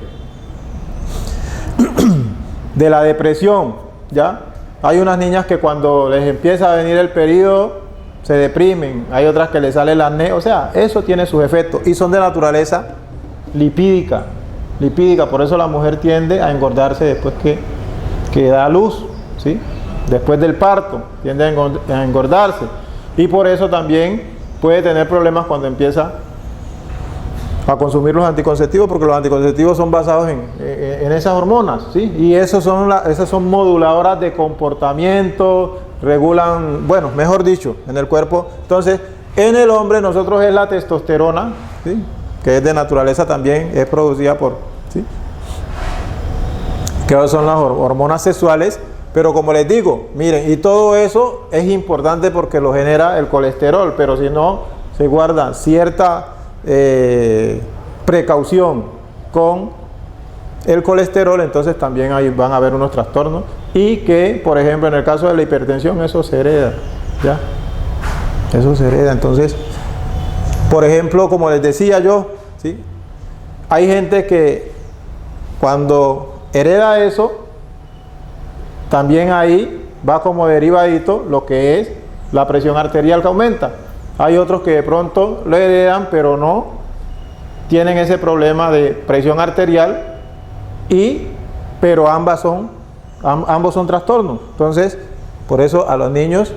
A: la depresión, ¿ya? Hay unas niñas que cuando les empieza a venir el periodo se deprimen, hay otras que les sale el acné, o sea, eso tiene sus efectos y son de naturaleza lipídica, por eso la mujer tiende a engordarse después que da luz, ¿sí? Después del parto tiende a engordarse, y por eso también puede tener problemas cuando empieza a consumir los anticonceptivos, porque los anticonceptivos son basados en esas hormonas, ¿sí? Y esas son moduladoras de comportamiento, regulan, bueno, mejor dicho, en el cuerpo. Entonces, en el hombre nosotros es la testosterona, ¿sí? Que es de naturaleza también, es producida ¿sí? Que son las hormonas sexuales, pero como les digo, miren, y todo eso es importante porque lo genera el colesterol, pero si no se guarda cierta precaución con el colesterol, entonces también ahí van a haber unos trastornos, y que, por ejemplo, en el caso de la hipertensión, eso se hereda, ¿ya? Eso se hereda. Entonces, por ejemplo, como les decía yo, ¿sí? Hay gente que cuando hereda eso, también ahí va como derivadito lo que es la presión arterial que aumenta. Hay otros que de pronto lo heredan, pero no tienen ese problema de presión arterial, pero ambos son trastornos. Entonces, por eso a los niños,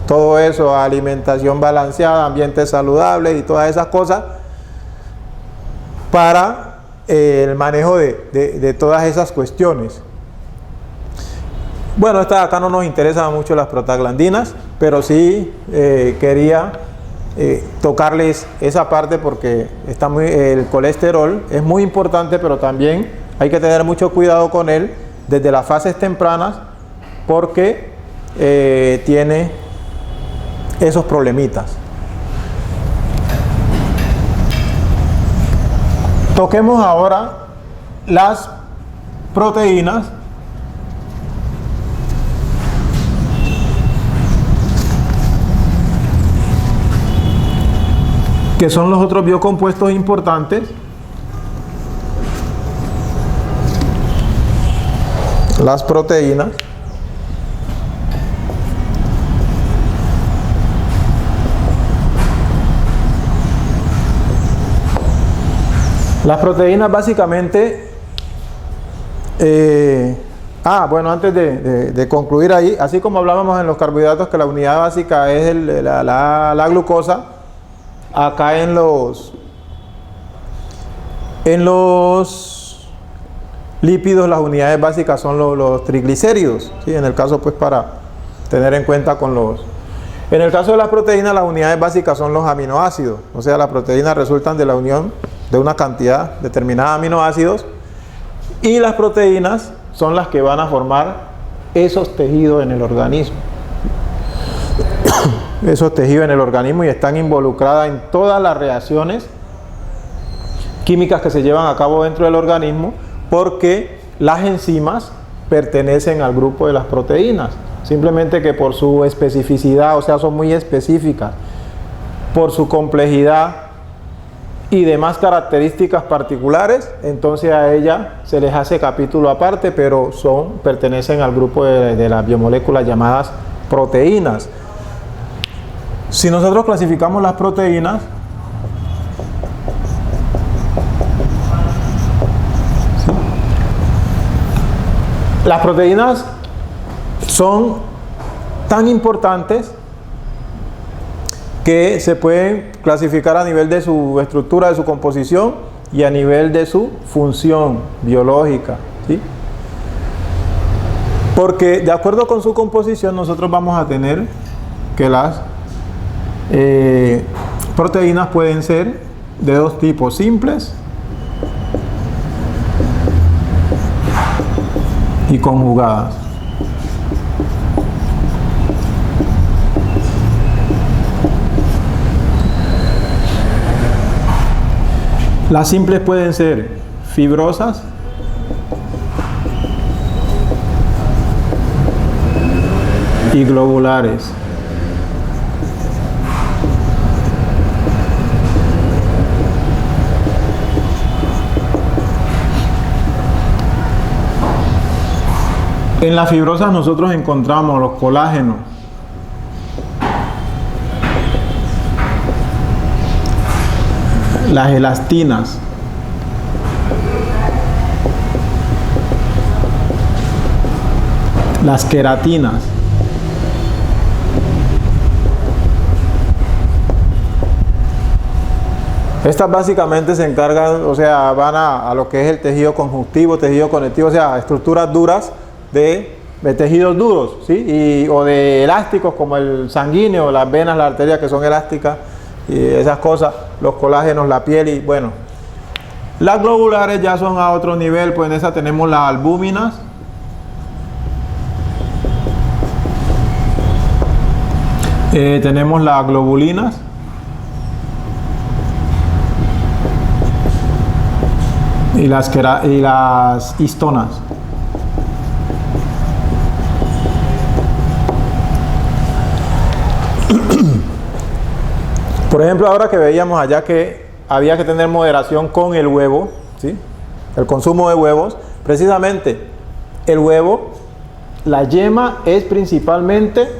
A: todo eso, alimentación balanceada, ambiente saludable y todas esas cosas, para el manejo de todas esas cuestiones. Bueno, acá no nos interesan mucho las prostaglandinas, pero sí quería tocarles esa parte porque el colesterol es muy importante, pero también hay que tener mucho cuidado con él desde las fases tempranas, porque tiene esos problemitas. Toquemos ahora las proteínas. Que son los otros biocompuestos importantes. Las proteínas. Las proteínas básicamente, bueno, antes de concluir ahí, así como hablábamos en los carbohidratos que la unidad básica es la glucosa, acá en lípidos, las unidades básicas son los triglicéridos, ¿sí? En el caso, pues, para tener en cuenta con los... En el caso de las proteínas, las unidades básicas son los aminoácidos, o sea, las proteínas resultan de la unión de una cantidad determinada de aminoácidos, y las proteínas son las que van a formar esos tejidos en el organismo. Esos tejidos en el organismo, y están involucradas en todas las reacciones químicas que se llevan a cabo dentro del organismo, porque las enzimas pertenecen al grupo de las proteínas, simplemente que por su especificidad, o sea, son muy específicas, por su complejidad y demás características particulares, entonces a ella se les hace capítulo aparte, pero pertenecen al grupo de las biomoléculas llamadas proteínas. Si nosotros clasificamos las proteínas, ¿sí? Las proteínas son tan importantes que se pueden clasificar a nivel de su estructura, de su composición y a nivel de su función biológica, ¿sí? Porque de acuerdo con su composición nosotros vamos a tener que las proteínas pueden ser de dos tipos: simples y conjugadas. Las simples pueden ser fibrosas y globulares. En las fibrosas nosotros encontramos los colágenos, las elastinas, las queratinas, estas básicamente se encargan, o sea, van a lo que es el tejido conjuntivo, tejido conectivo, o sea, estructuras duras de tejidos duros, ¿sí? O de elásticos como el sanguíneo, las venas, las arterias, que son elásticas, y esas cosas, los colágenos, la piel. Y bueno, las globulares ya son a otro nivel, pues en esa tenemos las albúminas, tenemos las globulinas, y las histonas. Por ejemplo, ahora que veíamos allá que había que tener moderación con el huevo, ¿sí? El consumo de huevos, precisamente el huevo, la yema es principalmente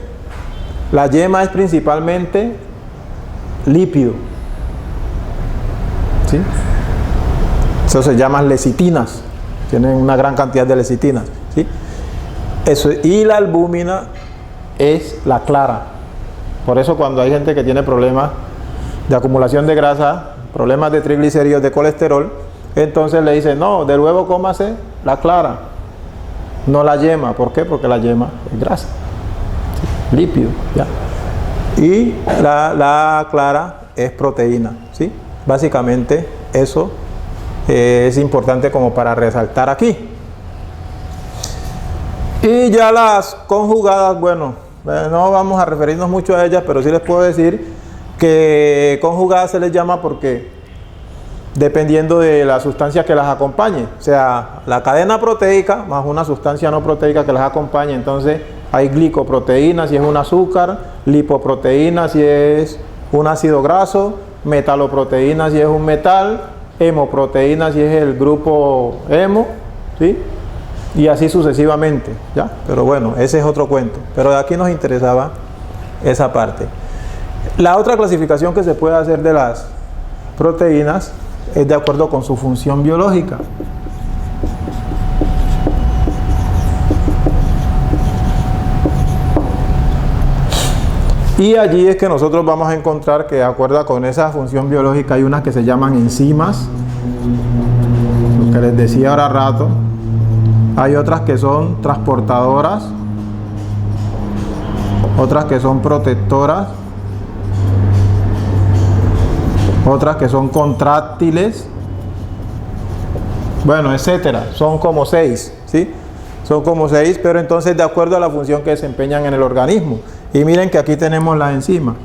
A: lípido, ¿sí? Eso se llaman lecitinas, tienen una gran cantidad de lecitinas, ¿sí? Eso, y la albúmina es la clara. Por eso cuando hay gente que tiene problemas de acumulación de grasa, problemas de triglicéridos, de colesterol, entonces le dicen, no, del huevo cómase la clara, no la yema. ¿Por qué? Porque la yema es grasa, ¿sí? Lípido, ¿ya? Y la clara es proteína, ¿sí? Básicamente eso es importante como para resaltar aquí. Y ya las conjugadas, bueno, no vamos a referirnos mucho a ellas, pero sí les puedo decir que conjugadas se les llama porque dependiendo de la sustancia que las acompañe, o sea, la cadena proteica más una sustancia no proteica que las acompañe, entonces hay glicoproteína si es un azúcar, lipoproteína si es un ácido graso, metaloproteína si es un metal, hemoproteína si es el grupo hemo, ¿sí? Y así sucesivamente, ¿ya? Pero bueno, ese es otro cuento, pero de aquí nos interesaba esa parte. La otra clasificación que se puede hacer de las proteínas es de acuerdo con su función biológica. Y allí es que nosotros vamos a encontrar que de acuerdo con esa función biológica hay unas que se llaman enzimas, lo que les decía ahora rato, Hay otras que son transportadoras, otras que son protectoras, otras que son contráctiles, bueno, etcétera. Son como 6, ¿sí? Son como 6, pero entonces de acuerdo a la función que desempeñan en el organismo. Y miren que aquí tenemos las enzimas,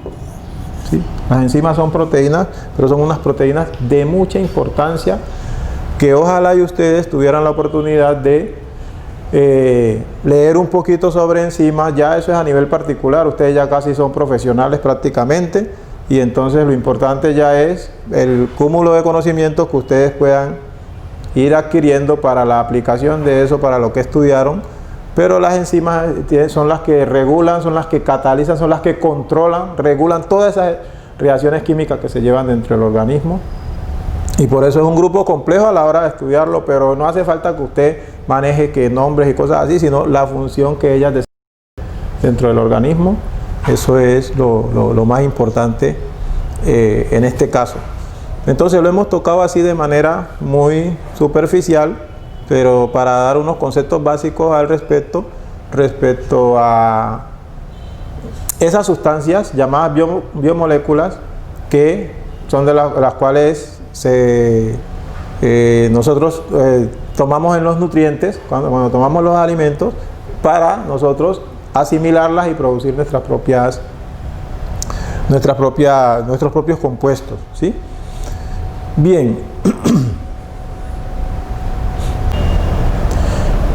A: ¿sí? Las enzimas son proteínas, pero son unas proteínas de mucha importancia que ojalá y ustedes tuvieran la oportunidad de leer un poquito sobre enzimas. Ya eso es a nivel particular, ustedes ya casi son profesionales prácticamente, y entonces lo importante ya es el cúmulo de conocimientos que ustedes puedan ir adquiriendo para la aplicación de eso, para lo que estudiaron. Pero las enzimas son las que regulan, son las que catalizan, son las que controlan, regulan todas esas reacciones químicas que se llevan dentro del organismo. Y por eso es un grupo complejo a la hora de estudiarlo, pero no hace falta que usted maneje que nombres y cosas así, sino la función que ellas desempeñan dentro del organismo. Eso es lo más importante en este caso. Entonces lo hemos tocado así de manera muy superficial, pero para dar unos conceptos básicos al respecto a esas sustancias llamadas biomoléculas, que son de las cuales nosotros tomamos en los nutrientes, cuando tomamos los alimentos, para nosotros asimilarlas y producir nuestros propios compuestos, ¿sí? Bien.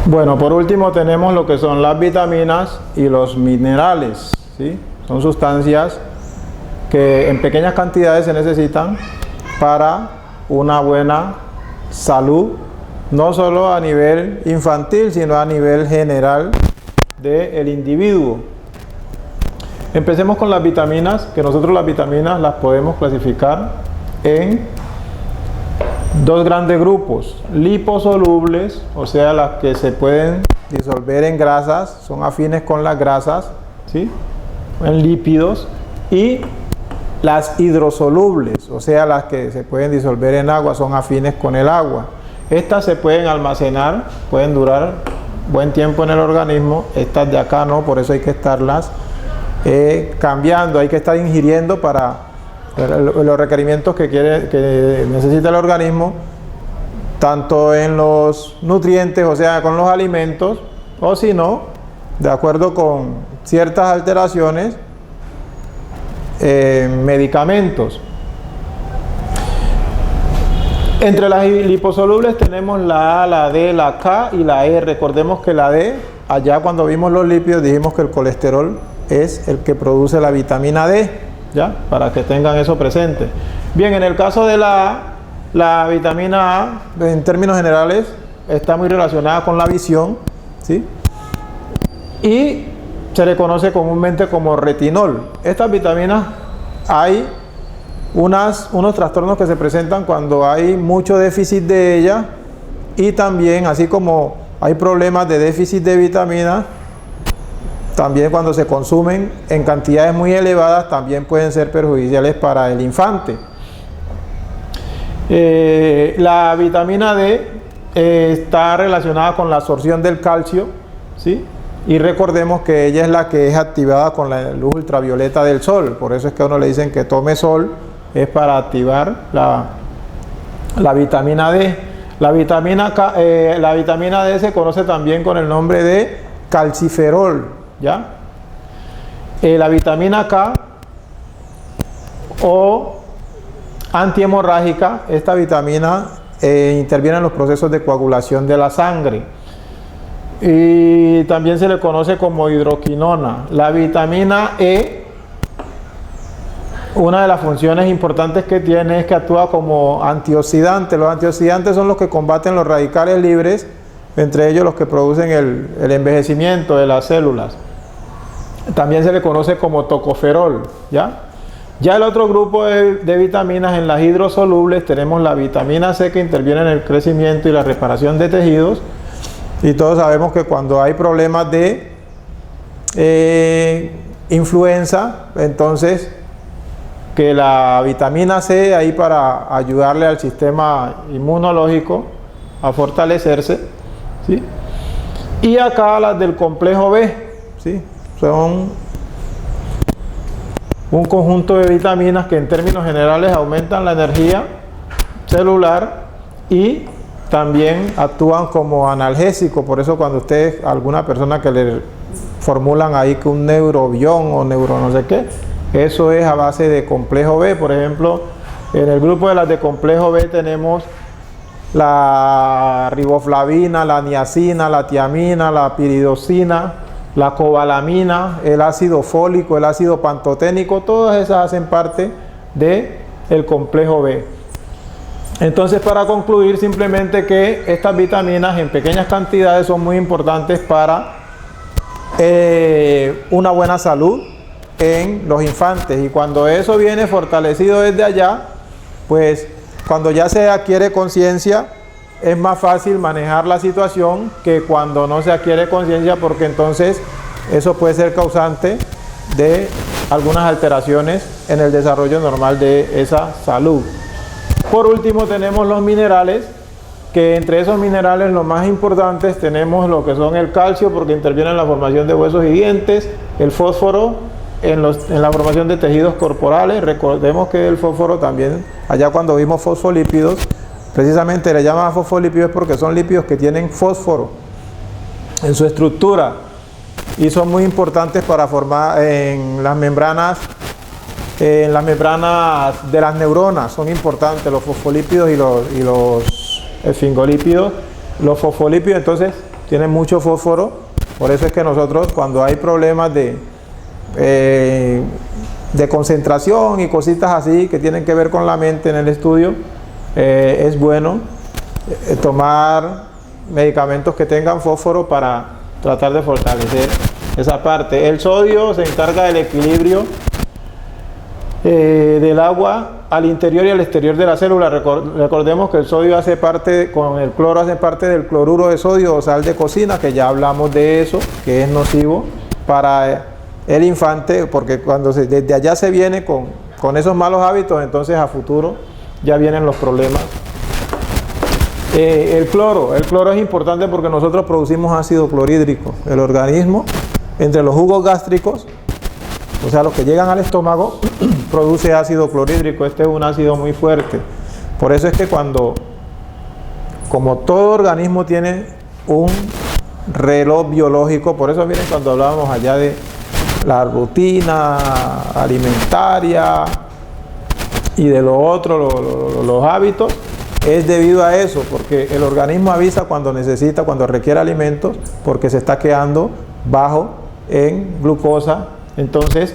A: Bueno, por último tenemos lo que son las vitaminas y los minerales, ¿sí? Son sustancias que en pequeñas cantidades se necesitan para una buena salud, no solo a nivel infantil, sino a nivel general del individuo. Empecemos con las vitaminas, que nosotros las vitaminas las podemos clasificar en dos grandes grupos: liposolubles, o sea, las que se pueden disolver en grasas, son afines con las grasas, ¿sí? En lípidos, y las hidrosolubles, o sea, las que se pueden disolver en agua, son afines con el agua. Estas se pueden almacenar, pueden durar buen tiempo en el organismo. Estas de acá no, por eso hay que estarlas cambiando, hay que estar ingiriendo para los requerimientos que necesita el organismo, tanto en los nutrientes, o sea, con los alimentos, o si no, de acuerdo con ciertas alteraciones, medicamentos. Entre las liposolubles tenemos la A, la D, la K y la E. Recordemos que la D, allá cuando vimos los lípidos dijimos que el colesterol es el que produce la vitamina D, ¿ya? Para que tengan eso presente. Bien, en el caso de la vitamina A, en términos generales, está muy relacionada con la visión, ¿sí? Y se le conoce comúnmente como retinol. Estas vitaminas, hay unos trastornos que se presentan cuando hay mucho déficit de ella, y también, así como hay problemas de déficit de vitaminas, también cuando se consumen en cantidades muy elevadas también pueden ser perjudiciales para el infante. La vitamina D está relacionada con la absorción del calcio, ¿sí? Y recordemos que ella es la que es activada con la luz ultravioleta del sol. Por eso es que a uno le dicen que tome sol, es para activar la vitamina D. La vitamina D se conoce también con el nombre de calciferol, ¿ya? La vitamina K, o antihemorrágica, esta vitamina interviene en los procesos de coagulación de la sangre, y también se le conoce como hidroquinona. La vitamina E, una de las funciones importantes que tiene es que actúa como antioxidante. Los antioxidantes son los que combaten los radicales libres, entre ellos los que producen el envejecimiento de las células. También se le conoce como tocoferol, ¿ya? Ya el otro grupo de vitaminas, en las hidrosolubles, tenemos la vitamina C, que interviene en el crecimiento y la reparación de tejidos. Y todos sabemos que cuando hay problemas de influenza, entonces que la vitamina C ahí para ayudarle al sistema inmunológico a fortalecerse, ¿sí? Y acá las del complejo B, ¿sí? Son un conjunto de vitaminas que en términos generales aumentan la energía celular y también actúan como analgésico. Por eso cuando ustedes, alguna persona que le formulan ahí que un neurobión o neuro no sé qué, eso es a base de complejo B. Por ejemplo, en el grupo de las de complejo B tenemos la riboflavina, la niacina, la tiamina, la piridosina, la cobalamina, el ácido fólico, el ácido pantoténico, todas esas hacen parte del complejo B. Entonces, para concluir, simplemente que estas vitaminas en pequeñas cantidades son muy importantes para una buena salud en los infantes, y cuando eso viene fortalecido desde allá, pues cuando ya se adquiere conciencia es más fácil manejar la situación que cuando no se adquiere conciencia, porque entonces eso puede ser causante de algunas alteraciones en el desarrollo normal de esa salud. Por último tenemos los minerales, que entre esos minerales los más importantes tenemos lo que son el calcio, porque interviene en la formación de huesos y dientes, el fósforo en la formación de tejidos corporales. Recordemos que el fósforo también, allá cuando vimos fosfolípidos, precisamente le llaman fosfolípidos porque son lípidos que tienen fósforo en su estructura y son muy importantes para formar en las membranas de las neuronas. Son importantes los fosfolípidos y los esfingolípidos. Los fosfolípidos entonces tienen mucho fósforo, por eso es que nosotros cuando hay problemas de concentración y cositas así que tienen que ver con la mente en el estudio, es bueno tomar medicamentos que tengan fósforo para tratar de fortalecer esa parte. El sodio se encarga del equilibrio del agua al interior y al exterior de la célula. Recordemos que el sodio hace parte, con el cloro hace parte del cloruro de sodio o sal de cocina, que ya hablamos de eso, que es nocivo para el infante, porque cuando desde allá se viene con esos malos hábitos, entonces a futuro ya vienen los problemas. El cloro es importante porque nosotros producimos ácido clorhídrico. El organismo, entre los jugos gástricos, o sea, los que llegan al estómago, produce ácido clorhídrico. Este es un ácido muy fuerte. Por eso es que como todo organismo tiene un reloj biológico, por eso miren cuando hablábamos allá de la rutina alimentaria y de lo otro, los hábitos, es debido a eso, porque el organismo avisa cuando necesita, cuando requiere alimentos, porque se está quedando bajo en glucosa. Entonces,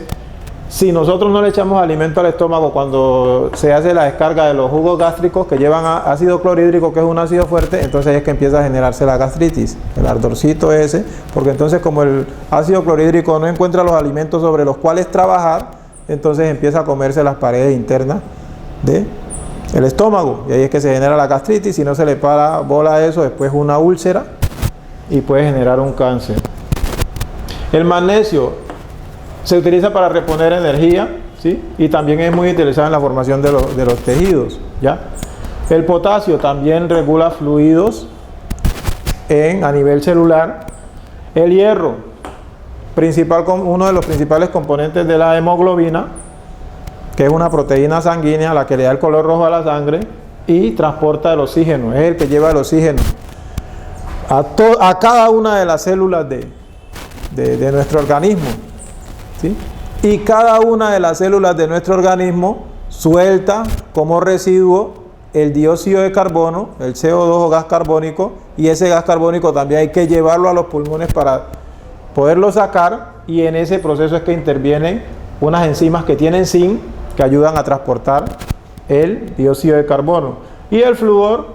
A: si nosotros no le echamos alimento al estómago cuando se hace la descarga de los jugos gástricos que llevan ácido clorhídrico, que es un ácido fuerte, entonces es que empieza a generarse la gastritis, el ardorcito ese, porque entonces como el ácido clorhídrico no encuentra los alimentos sobre los cuales trabajar, entonces empieza a comerse las paredes internas del estómago, y ahí es que se genera la gastritis. Si no se le para bola a eso, después una úlcera y puede generar un cáncer. El magnesio se utiliza para reponer energía, ¿sí? Y también es muy utilizado en la formación de los tejidos, ¿ya? El potasio también regula fluidos a nivel celular. El hierro, uno de los principales componentes de la hemoglobina, que es una proteína sanguínea, la que le da el color rojo a la sangre y transporta el oxígeno, es el que lleva el oxígeno a cada una de las células de nuestro organismo, ¿sí? Y cada una de las células de nuestro organismo suelta como residuo el dióxido de carbono, el CO2 o gas carbónico, y ese gas carbónico también hay que llevarlo a los pulmones para poderlo sacar, y en ese proceso es que intervienen unas enzimas que tienen zinc, que ayudan a transportar el dióxido de carbono. Y el flúor,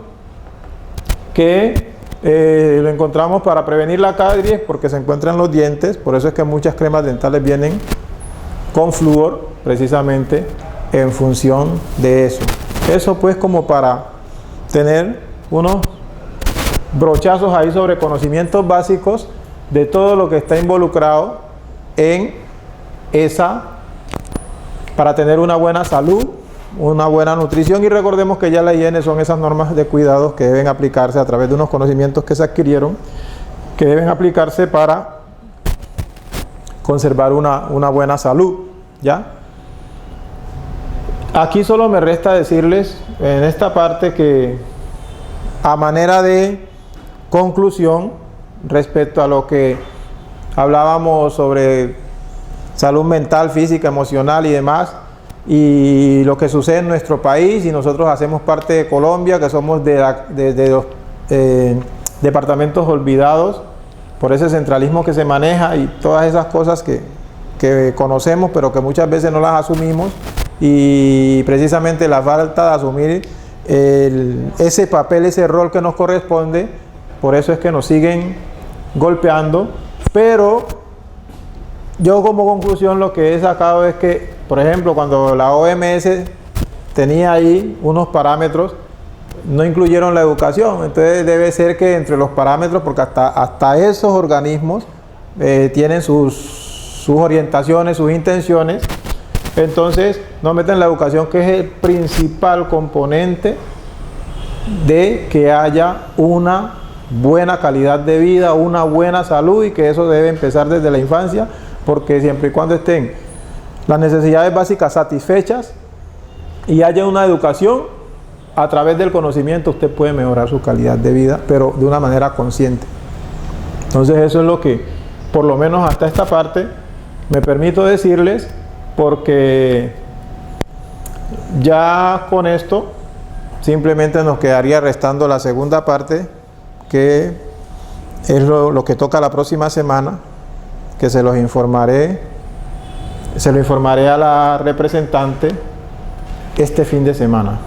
A: que lo encontramos para prevenir la caries porque se encuentra en los dientes. Por eso es que muchas cremas dentales vienen con flúor, precisamente en función de eso. Eso pues como para tener unos brochazos ahí sobre conocimientos básicos de todo lo que está involucrado en para tener una buena salud, una buena nutrición. Y recordemos que ya la higiene son esas normas de cuidados que deben aplicarse a través de unos conocimientos que se adquirieron que deben aplicarse para conservar una buena salud, ¿ya? Aquí solo me resta decirles en esta parte que, a manera de conclusión respecto a lo que hablábamos sobre salud mental, física, emocional y demás, y lo que sucede en nuestro país, y nosotros hacemos parte de Colombia, que somos de los departamentos olvidados por ese centralismo que se maneja y todas esas cosas que conocemos, pero que muchas veces no las asumimos, y precisamente la falta de asumir ese papel, ese rol que nos corresponde, por eso es que nos siguen golpeando. Pero yo, como conclusión, lo que he sacado es que, por ejemplo, cuando la OMS tenía ahí unos parámetros, no incluyeron la educación. Entonces debe ser que entre los parámetros, porque hasta esos organismos tienen sus orientaciones, sus intenciones, entonces no meten la educación, que es el principal componente de que haya una buena calidad de vida, una buena salud, y que eso debe empezar desde la infancia, porque siempre y cuando estén las necesidades básicas satisfechas y haya una educación, a través del conocimiento usted puede mejorar su calidad de vida, pero de una manera consciente. Entonces eso es lo que, por lo menos hasta esta parte, me permito decirles, porque ya con esto simplemente nos quedaría restando la segunda parte, que es lo que toca la próxima semana, que se lo informaré a la representante este fin de semana.